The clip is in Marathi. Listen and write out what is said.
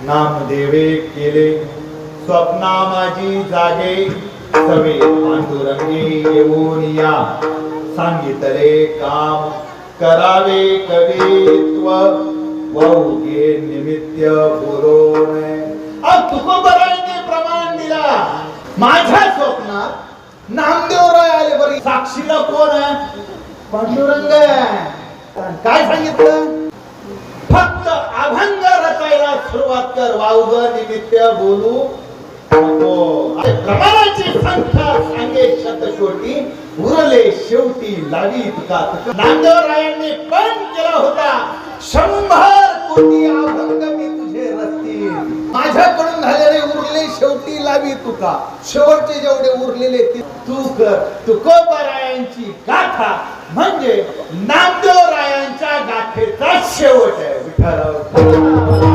नामदेवे केले स्वप्ना माझी जागे सवे पांडुरंगी येऊन या सांगितले काम करावे कवित्व वौगे निमित्त बोलवणे तुकोबरांनी प्रमाण दिला माझ्या स्वप्नात नामदेवराय आले बरी साक्षीला कोण आहे पांडुरंग काय सांगितलं फक्त अभंग रचायला सुरुवात कर वावग निमित्त बोलू प्रमाणाची संख्या सांगे शतकोटी उरले शेवटी लावी तुका नामदेवरायांनी पण केला होता 100 कोटी अभंग मी तुझे रचतील माझ्याकडून झालेले उरले शेवटी लावी तुका शेवटचे जेवढे उरलेले ते तू कर तुकोबरायांची गाथा म्हणजे नामदेवरायांच्या गाथेचा शेवट आहे विठ्ठल